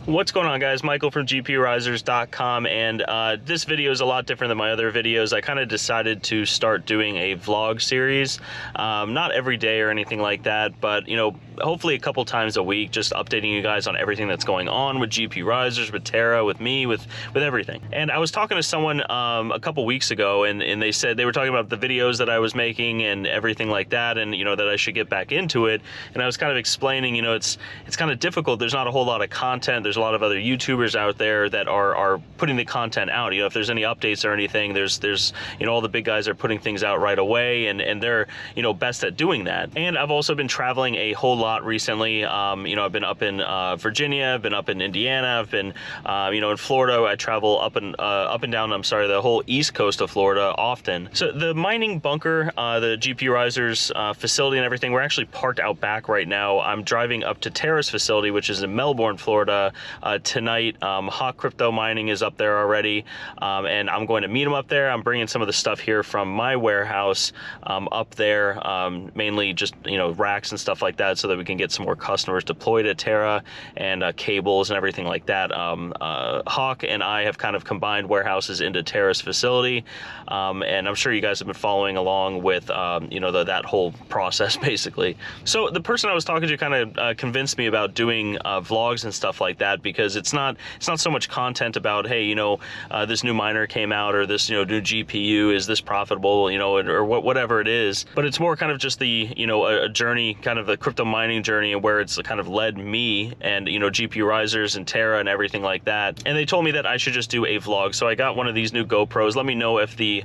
What's going on, guys? Michael from GPURisers.com, and this video is a lot different than my other videos. I kind of decided to start doing a vlog series, not every day or anything like that, but hopefully a couple times a week, just updating you guys on everything that's going on with GPURisers, with Terra, with me, with everything. And I was talking to someone a couple weeks ago, and they said they were talking about the videos that I was making and everything like that, and that I should get back into it. And I was kind of explaining, it's kind of difficult. There's not a whole lot of content. There's a lot of other YouTubers out there that are putting the content out. If there's any updates or anything, there's all the big guys are putting things out right away, and they're best at doing that. And I've also been traveling a whole lot recently. I've been up in Virginia, I've been up in Indiana, I've been in Florida. I travel up and down, the whole east coast of Florida often. So the mining bunker, the GPURisers facility and everything, we're actually parked out back right now. I'm driving up to Terra's facility, which is in Melbourne, Florida, tonight. Hawk Crypto Mining is up there already, and I'm going to meet them up there. I'm bringing some of the stuff here from my warehouse up there, mainly just racks and stuff like that, so that we can get some more customers deployed at Terra, and cables and everything like that. Hawk and I have kind of combined warehouses into Terra's facility, and I'm sure you guys have been following along with that whole process basically. So the person I was talking to kind of convinced me about doing vlogs and stuff like that, because it's not so much content about, hey, this new miner came out, or this new GPU, is this profitable, or whatever it is, but it's more kind of just the a journey, kind of the crypto mining journey, and where it's kind of led me and GPURisers and Terra and everything like that. And they told me that I should just do a vlog, so I got one of these new GoPros. Let me know if the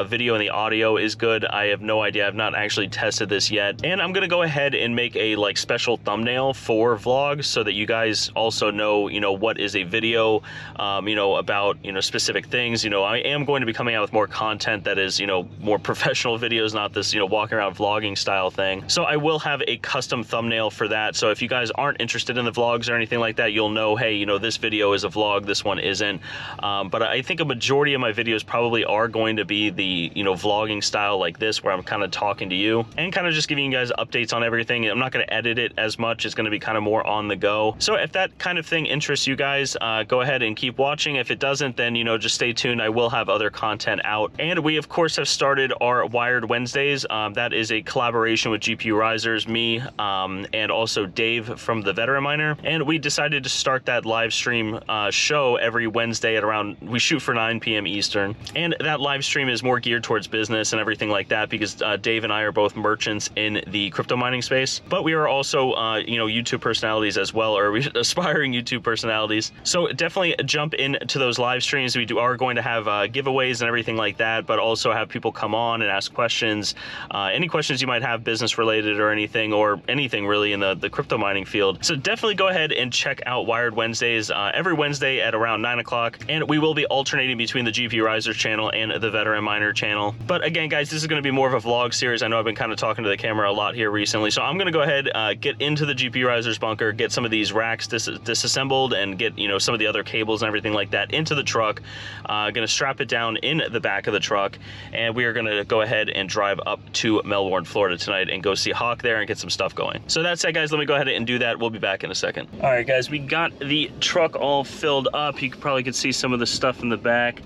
video and the audio is good. I have no idea. I've not actually tested this yet, and I'm gonna go ahead and make a special thumbnail for vlogs, so that you guys also know what is a video about specific things. I am going to be coming out with more content that is more professional videos, not this walking around vlogging style thing. So I will have a custom thumbnail for that, so if you guys aren't interested in the vlogs or anything like that, you'll know, hey, this video is a vlog, this one isn't. But I think a majority of my videos probably are going to be the vlogging style like this, where I'm kind of talking to you and kind of just giving you guys updates on everything. I'm not going to edit it as much. It's going to be kind of more on the go. So if that kind of thing interests you guys, go ahead and keep watching. If it doesn't, then just stay tuned. I will have other content out. And we of course have started our Wired Wednesdays. That is a collaboration with GPURisers, me, and also Dave from the Veteran Miner. And we decided to start that live stream show every Wednesday at around, we shoot for 9 p.m. Eastern. And that live stream is more geared towards business and everything like that, because Dave and I are both merchants in the crypto mining space, but we are also YouTube personalities as well, or aspiring YouTube personalities. So definitely jump into those live streams. We are going to have giveaways and everything like that, but also have people come on and ask questions, any questions you might have, business related or anything really in the crypto mining field. So definitely go ahead and check out Wired Wednesdays every Wednesday at around 9 o'clock, and we will be alternating between the GPURisers channel and the Veteran Miner channel. But again, guys, this is going to be more of a vlog series. I know I've been kind of talking to the camera a lot here recently, so I'm going to go ahead, get into the GPURisers bunker, get some of these racks disassembled, and get some of the other cables and everything like that into the truck. Going to strap it down in the back of the truck, and we are going to go ahead and drive up to Melbourne, Florida tonight, and go see Hawk there and get some stuff going. So that's it, guys. Let me go ahead and do that. We'll be back in a second. All right, guys, we got the truck all filled up. You probably could see some of the stuff in the back.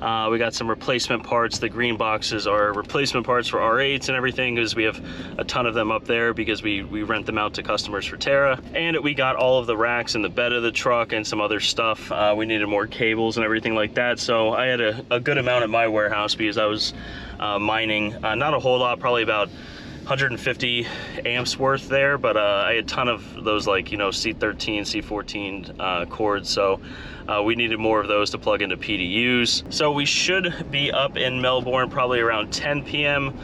We got some replacement parts. The green boxes are replacement parts for R8s and everything, because we have a ton of them up there because we rent them out to customers for Terra. And we got all of the racks in the bed of the truck and some other stuff. We needed more cables and everything like that. So I had a good amount at my warehouse, because I was mining, not a whole lot, probably about 150 amps worth there, but I had a ton of those C13, C14 cords, so we needed more of those to plug into PDUs. So we should be up in Melbourne probably around 10 p.m.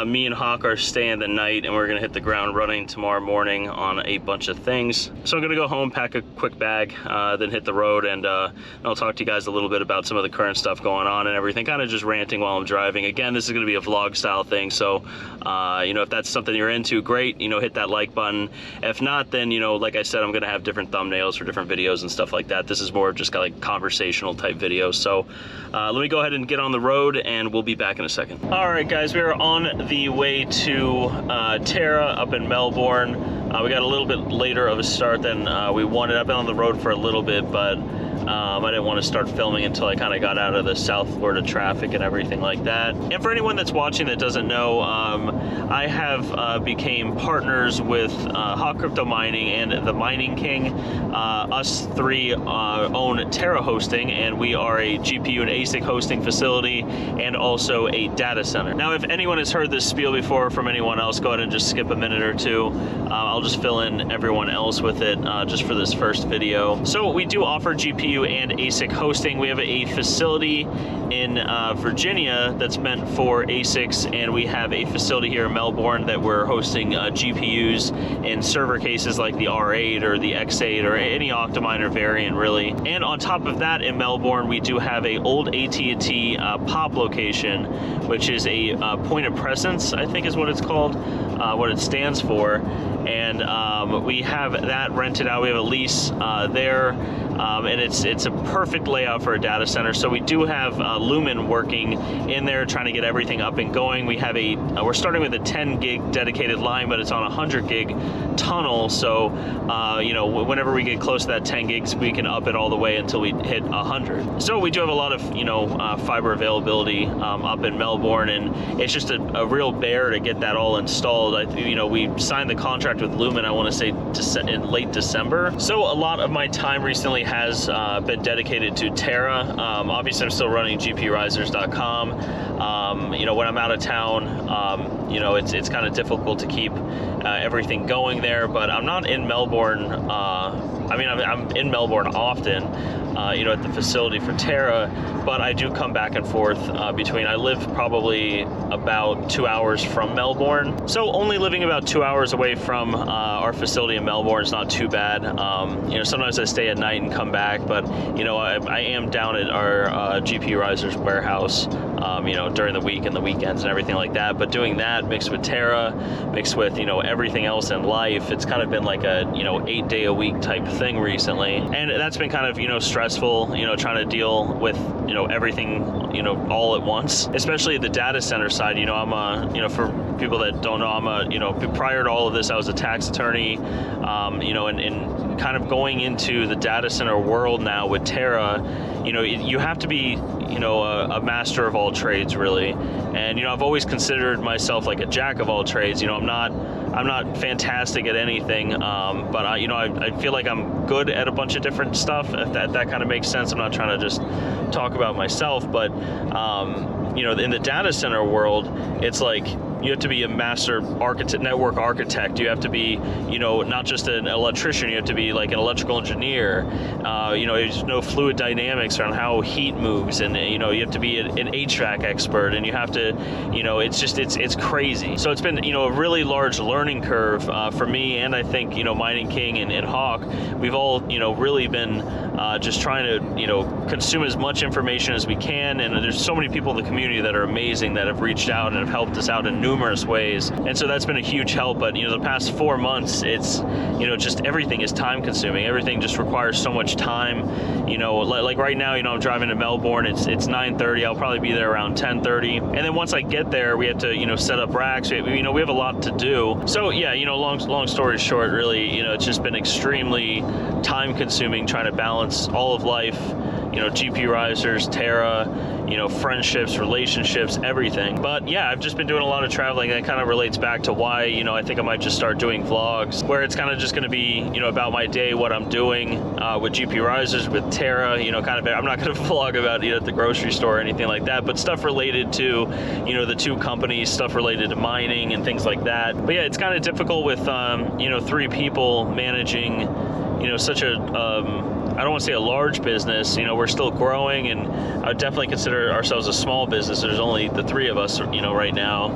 Me and Hawk are staying the night, and we're gonna hit the ground running tomorrow morning on a bunch of things. So I'm gonna go home, pack a quick bag, then hit the road, and I'll talk to you guys a little bit about some of the current stuff going on and everything, kind of just ranting while I'm driving. Again, this is gonna be a vlog style thing, so if that's something you're into, great, hit that like button. If not, then like I said, I'm gonna have different thumbnails for different videos and stuff like that. This is more of just kind of like conversational type videos. So let me go ahead and get on the road, and we'll be back in a second. All right, guys, we are on on the way to Terra up in Melbourne. We got a little bit later of a start than we wanted. I've been on the road for a little bit, but I didn't want to start filming until I kind of got out of the South Florida traffic and everything like that. And for anyone that's watching that doesn't know, I have became partners with Hawk Crypto Mining and the Mining King. Us three own Terra Hosting, and we are a GPU and ASIC hosting facility and also a data center. Now, if anyone has heard this spiel before from anyone else, go ahead and just skip a minute or two. I'll just fill in everyone else with it just for this first video. So we do offer GPU and ASIC hosting. We have a facility in Virginia that's meant for ASICs, and we have a facility here in Melbourne that we're hosting GPUs in server cases like the R8 or the X8 or any Octominer variant, really. And on top of that, in Melbourne, we do have a old AT&T POP location, which is a point of presence, I think is what it's called, what it stands for. And we have that rented out. We have a lease there, and it's a perfect layout for a data center. So we do have Lumen working in there, trying to get everything up and going. We have we're starting with a 10 gig dedicated line, but it's on a 100 gig tunnel. So you know, whenever we get close to that 10 gigs, we can up it all the way until we hit 100. So we do have a lot of, you know, fiber availability up in Melbourne, and it's just a real bear to get that all installed. You know, we signed the contract with Lumen, I want to say in late December. So a lot of my time recently has been dedicated to Terra. Obviously, I'm still running GPURisers.com. You know, when I'm out of town, you know, it's kind of difficult to keep everything going there, but I'm not in Melbourne. I mean, I'm in Melbourne often, you know, at the facility for Terra, but I do come back and forth between. I live probably about 2 hours from Melbourne, so only living about 2 hours away from our facility in Melbourne is not too bad. You know, sometimes I stay at night and come back, but you know, I am down at our GPURisers warehouse, you know, during the week and the weekends and everything like that. But doing that mixed with Terra, mixed with, you know, everything else in life, it's kind of been like a, you know, 8-day-a-week type thing recently, and that's been kind of, you know, stressful, you know, trying to deal with, you know, everything, you know, all at once, especially the data center side. You know, I'm you know, for people that don't know, I'm you know, prior to all of this, I was a tax attorney, you know, and kind of going into the data center world now with Terra, you know, you have to be, you know, a master of all trades, really. And you know, I've always considered myself like a jack of all trades. You know, I'm not fantastic at anything, but you know, I feel like I'm good at a bunch of different stuff, if that kind of makes sense. I'm not trying to just talk about myself, but you know, in the data center world, it's like you have to be a master architect, network architect. You have to be, you know, not just an electrician. You have to be like an electrical engineer. You know, there's no fluid dynamics around how heat moves, and you know, you have to be an HVAC expert, and you have to, you know, it's just it's crazy. So it's been, you know, a really large learning curve for me, and I think, you know, Mining King and Hawk, we've all, you know, really been just trying to, you know, consume as much information as we can. And there's so many people in the community that are amazing that have reached out and have helped us out in numerous ways, and so that's been a huge help. But you know, the past 4 months, it's, you know, just everything is time consuming. Everything just requires so much time. You know, like right now, you know, I'm driving to Melbourne. It's 9:30. I'll probably be there around 10:30, and then once I get there, we have to, you know, set up racks. You know, we have a lot to do. So yeah, you know, long story short, really, you know, it's just been extremely time consuming trying to balance all of life. You know, GPURisers, Terra, you know, friendships, relationships, everything. But yeah, I've just been doing a lot of traveling, and it kind of relates back to why, you know, I think I might just start doing vlogs where it's kind of just going to be, you know, about my day, what I'm doing with GPURisers, with Terra, you know, kind of, I'm not going to vlog about, you know, at the grocery store or anything like that, but stuff related to, you know, the two companies, stuff related to mining and things like that. But yeah, it's kind of difficult with, you know, 3 people managing, you know, such a, I don't want to say a large business. You know, we're still growing, and I would definitely consider ourselves a small business. There's only the 3 of us, you know, right now.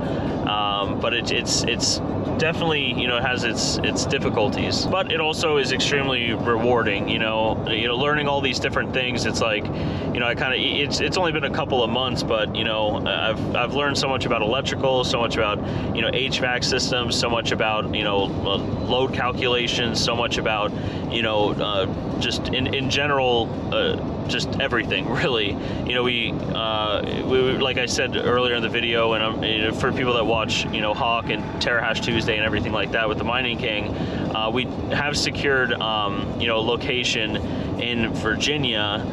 But it's definitely, you know, it has its difficulties, but it also is extremely rewarding. You know, learning all these different things. It's like, you know, I kind of, it's only been a couple of months, but you know, I've learned so much about electrical, so much about, you know, HVAC systems, so much about, you know, load calculations, so much about, you know, just in general, just everything, really. You know, we like I said earlier in the video, and you know, for people that watch, you know, Hawk and Terahash Tuesday and everything like that with the Mining King, we have secured, you know, a location in Virginia.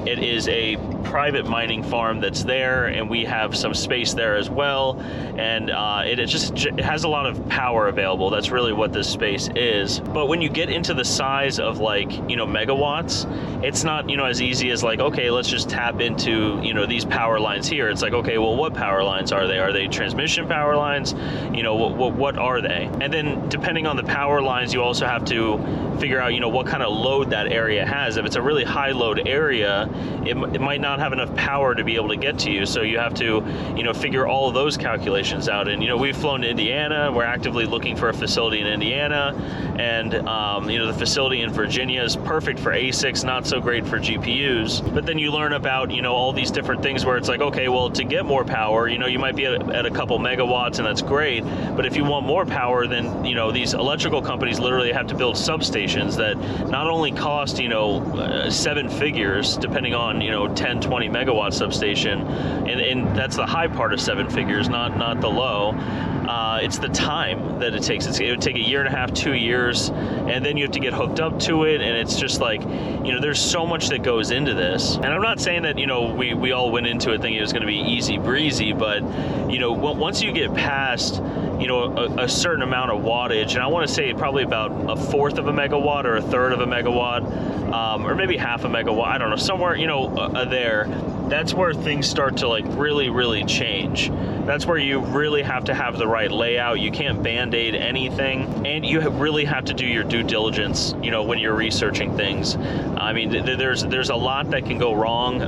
It is a private mining farm that's there, and we have some space there as well, and it has a lot of power available. That's really what this space is. But when you get into the size of, like, you know, megawatts, it's not, you know, as easy as like, okay, let's just tap into, you know, these power lines here. It's like, okay, well, what power lines are they? Are they transmission power lines? You know, what are they? And then depending on the power lines, you also have to figure out, you know, what kind of load that area has. If it's a really high load area, it might not have enough power to be able to get to you. So you have to, you know, figure all of those calculations out. And, you know, we've flown to Indiana. We're actively looking for a facility in Indiana. And, you know, the facility in Virginia is perfect for ASICs, not so great for GPUs. But then you learn about, you know, all these different things where it's like, okay, well, to get more power, you know, you might be at a couple megawatts, and that's great. But if you want more power, then, you know, these electrical companies literally have to build substations that not only cost, you know, 7 figures, depending on, you know, 10, 20 megawatt substation, and that's the high part of 7 figures, not the low. It's the time that it takes. It would take 1.5 to 2 years, and then you have to get hooked up to it, and it's just like, you know, there's so much that goes into this. And I'm not saying that, you know, we all went into it thinking it was going to be easy breezy, but, you know, once you get past, you know, a certain amount of wattage, and I want to say probably about 1/4 of a megawatt or 1/3 of a megawatt, or maybe half a megawatt, I don't know, somewhere, you know, there, that's where things start to, like, really change. That's where you really have to have the right layout. You can't band-aid anything, and you really have to do your due diligence, you know, when you're researching things. I mean, there's a lot that can go wrong,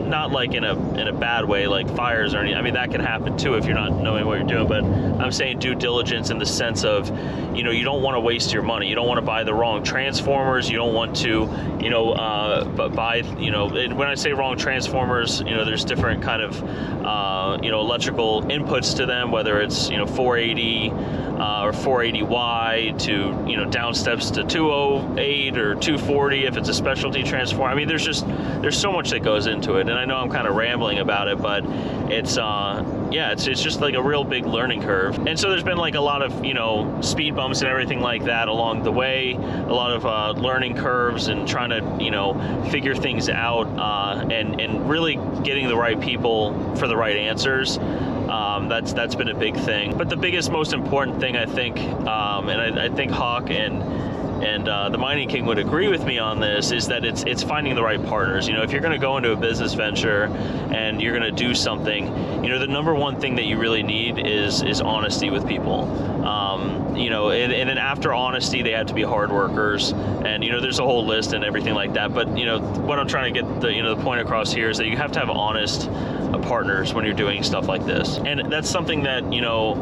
not like in a bad way, like fires or anything. I mean, that can happen too if you're not knowing what you're doing, but I'm saying due diligence in the sense of, you know, you don't want to waste your money. You don't want to buy the wrong transformers. You don't want to, you know, buy, you know, when I say wrong transformers, you know, there's different kind of, you know, electrical inputs to them, whether it's, you know, 480 or 480Y to, you know, down steps to 208 or 240 if it's a specialty transformer. I mean, there's so much that goes into it, and I know I'm kind of rambling about it, but it's yeah, it's just like a real big learning curve. And so there's been like a lot of, you know, speed bumps and everything like that along the way, a lot of learning curves and trying to, you know, figure things out, and really getting the right people for the right answers. That's been a big thing. But the biggest, most important thing, I think, and I think Hawk and the Mining King would agree with me on this, is that it's finding the right partners. You know, if you're going to go into a business venture and you're going to do something, you know, the number one thing that you really need is honesty with people. You know, and then after honesty, they have to be hard workers, and, you know, there's a whole list and everything like that. But, you know, what I'm trying to get the point across here is that you have to have honest partners when you're doing stuff like this. And that's something that, you know,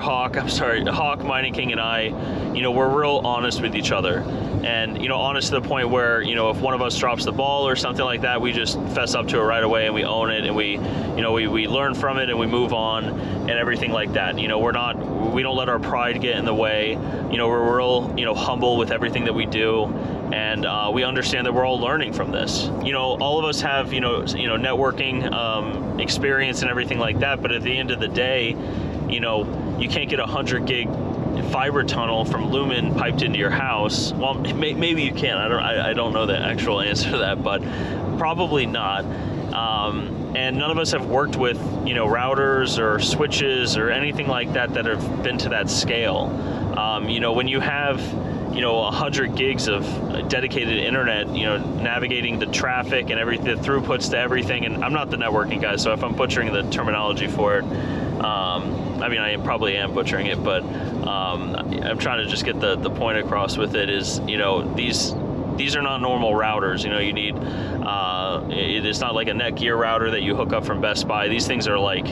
Hawk, Mining King, and I, you know, we're real honest with each other. And, you know, honest to the point where, you know, if one of us drops the ball or something like that, we just fess up to it right away, and we own it, and we, you know, we learn from it, and we move on and everything like that. You know, we don't let our pride get in the way. You know, we're real, you know, humble with everything that we do. And we understand that we're all learning from this. You know, all of us have, you know, networking experience and everything like that. But at the end of the day, you know, you can't get 100 gig fiber tunnel from Lumen piped into your house. Well, maybe you can. I don't know the actual answer to that, but probably not. And none of us have worked with, you know, routers or switches or anything like that have been to that scale. You know, when you have, you know, 100 gigs of dedicated internet, you know, navigating the traffic and everything, the throughputs to everything, and I'm not the networking guy, so if I'm butchering the terminology for it, I mean, I probably am butchering it, but I'm trying to just get the point across with it is, you know, these are not normal routers. You know, you need, it's not like a Netgear router that you hook up from Best Buy. These things are like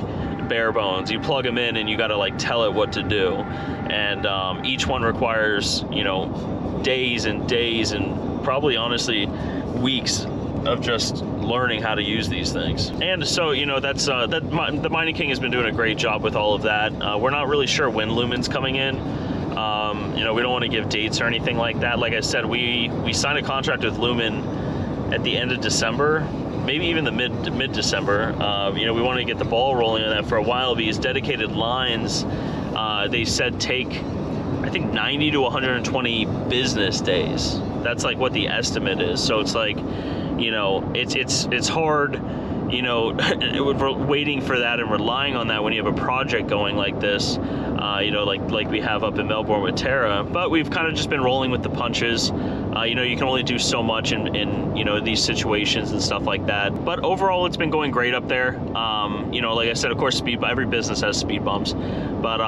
bare bones. You plug them in and you got to like tell it what to do. And each one requires, you know, days and days and probably honestly weeks of just learning how to use these things. And so, you know, that's the Mining King has been doing a great job with all of that. We're not really sure when Lumen's coming in. You know, we don't want to give dates or anything like that. Like I said, we signed a contract with Lumen at the end of December, maybe even the mid-December. You know, we want to get the ball rolling on that for a while, because dedicated lines, they said take, I think, 90 to 120 business days. That's like what the estimate is. So it's like, you know, it's hard, you know, waiting for that and relying on that when you have a project going like this, you know, like we have up in Melbourne with Terra. But we've kind of just been rolling with the punches. You know, you can only do so much in you know, these situations and stuff like that. But overall, it's been going great up there. You know, like I said, of course, every business has speed bumps, but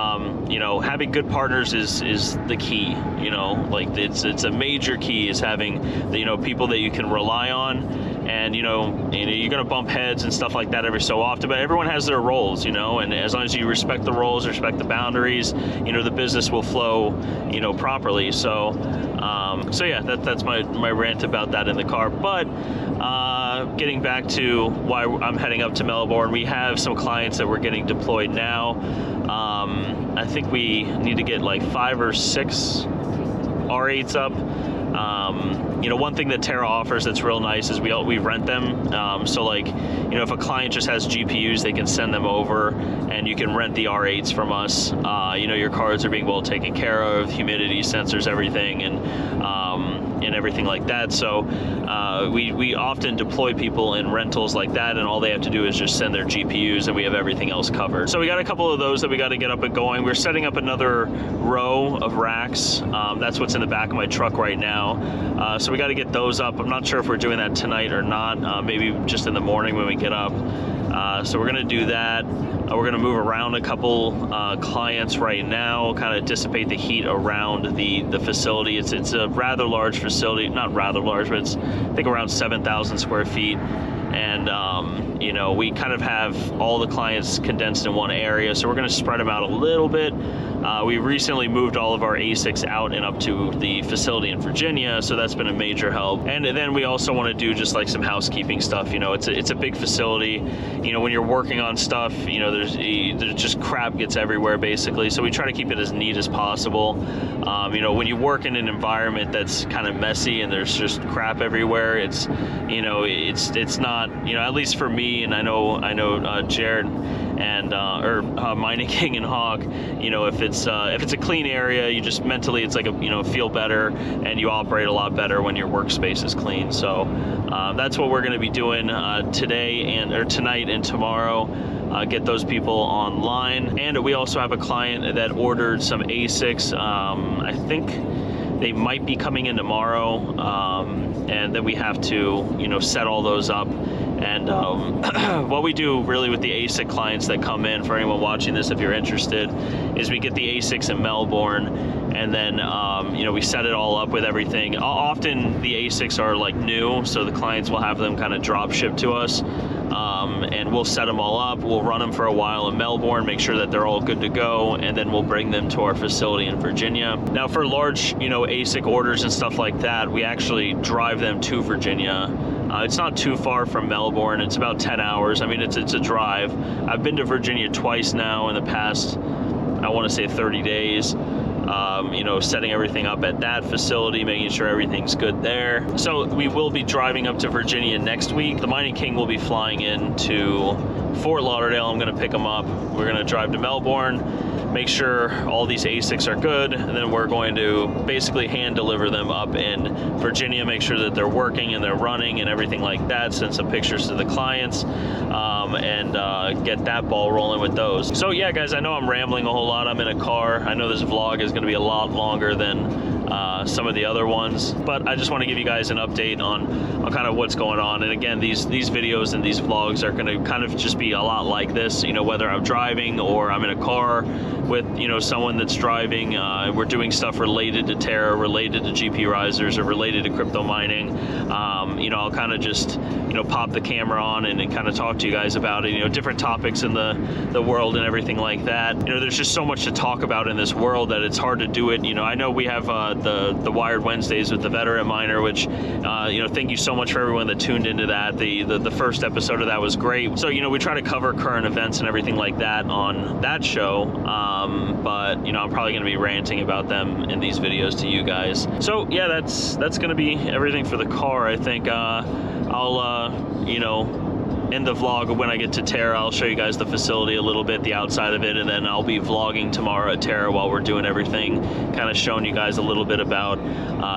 you know, having good partners is the key. You know, like it's a major key, is having the, you know, people that you can rely on. And you know, you're gonna bump heads and stuff like that every so often, but everyone has their roles, you know, and as long as you respect the roles, respect the boundaries, you know, the business will flow, you know, properly. So so yeah, that's my rant about that in the car. But getting back to why I'm heading up to Melbourne, we have some clients that we're getting deployed now. I think we need to get like 5 or 6 R8s up. You know, one thing that Terra offers that's real nice is we rent them. So like, you know, if a client just has GPUs, they can send them over and you can rent the R8s from us. You know, your cards are being well taken care of, humidity sensors, everything, and everything like that. So we often deploy people in rentals like that, and all they have to do is just send their GPUs and we have everything else covered. So we got a couple of those that we got to get up and going. We're setting up another row of racks. That's what's in the back of my truck right now. So we got to get those up. I'm not sure if we're doing that tonight or not. Maybe just in the morning when we get up. So we're going to do that. We're going to move around a couple clients right now, kind of dissipate the heat around the facility. It's a rather large facility, not rather large, but it's, I think, around 7,000 square feet. And, you know, we kind of have all the clients condensed in one area, so we're going to spread them out a little bit. We recently moved all of our ASICs out and up to the facility in Virginia, so that's been a major help. And then we also want to do just like some housekeeping stuff. You know, it's a big facility. You know, when you're working on stuff, you know, there's just crap gets everywhere basically. So we try to keep it as neat as possible. You know, when you work in an environment that's kind of messy and there's just crap everywhere, it's, you know, it's not, you know, at least for me, and I know Jared and Mining King and Hawk, you know, if it's a clean area, you just mentally, it's like feel better, and you operate a lot better when your workspace is clean. So that's what we're going to be doing today or tonight and tomorrow. Get those people online. And we also have a client that ordered some ASICs. I think they might be coming in tomorrow, and then we have to, you know, set all those up. And what we do really with the ASIC clients that come in, for anyone watching this, if you're interested, is we get the ASICs in Melbourne, and then you know, we set it all up with everything. Often the ASICs are like new, so the clients will have them kind of drop shipped to us, and we'll set them all up. We'll run them for a while in Melbourne, make sure that they're all good to go, and then we'll bring them to our facility in Virginia. Now, for large, you know, ASIC orders and stuff like that, we actually drive them to Virginia. It's not too far from Melbourne. It's about 10 hours. I mean, it's a drive. I've been to Virginia twice now in the past, I want to say 30 days. You know, setting everything up at that facility, making sure everything's good there. So we will be driving up to Virginia next week. The Mining King will be flying into Fort Lauderdale. I'm going to pick him up. We're going to drive to Melbourne, make sure all these ASICs are good, and then we're going to basically hand deliver them up in Virginia, make sure that they're working and they're running and everything like that, send some pictures to the clients, and get that ball rolling with those. So yeah, guys, I know I'm rambling a whole lot. I'm in a car. I know this vlog is going to be a lot longer than some of the other ones, but I just want to give you guys an update on kind of what's going on. And again, these videos and these vlogs are going to kind of just be a lot like this, you know, whether I'm driving or I'm in a car with, you know, someone that's driving. We're doing stuff related to Terra, related to GPURisers, or related to crypto mining. You know, I'll kind of just, you know, pop the camera on and kind of talk to you guys about it, you know, different topics in the world and everything like that. You know, there's just so much to talk about in this world that it's hard to do it. You know, I know we have the Wired Wednesdays with the veteran miner, which, you know, thank you so much for everyone that tuned into that. The first episode of that was great. So, you know, we try to cover current events and everything like that on that show. But, you know, I'm probably going to be ranting about them in these videos to you guys. So, yeah, that's going to be everything for the car. I think I'll you know, in the vlog when I get to Terra, I'll show you guys the facility a little bit, the outside of it, and then I'll be vlogging tomorrow at Terra while we're doing everything, kind of showing you guys a little bit about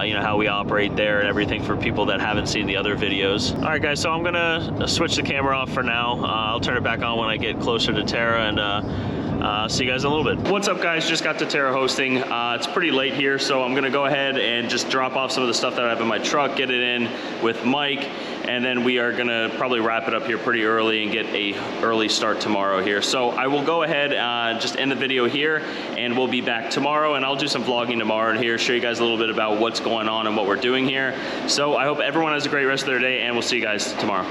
you know, how we operate there and everything for people that haven't seen the other videos. All right, guys, so I'm gonna switch the camera off for now. I'll turn it back on when I get closer to Terra, and see you guys in a little bit. What's up, guys? Just got to Terra hosting. It's pretty late here, so I'm gonna go ahead and just drop off some of the stuff that I have in my truck, get it in with Mike, and then we are gonna probably wrap it up here pretty early and get a early start tomorrow here. So I will go ahead just end the video here, and we'll be back tomorrow, and I'll do some vlogging tomorrow and here, show you guys a little bit about what's going on and what we're doing here. So I hope everyone has a great rest of their day, and we'll see you guys tomorrow.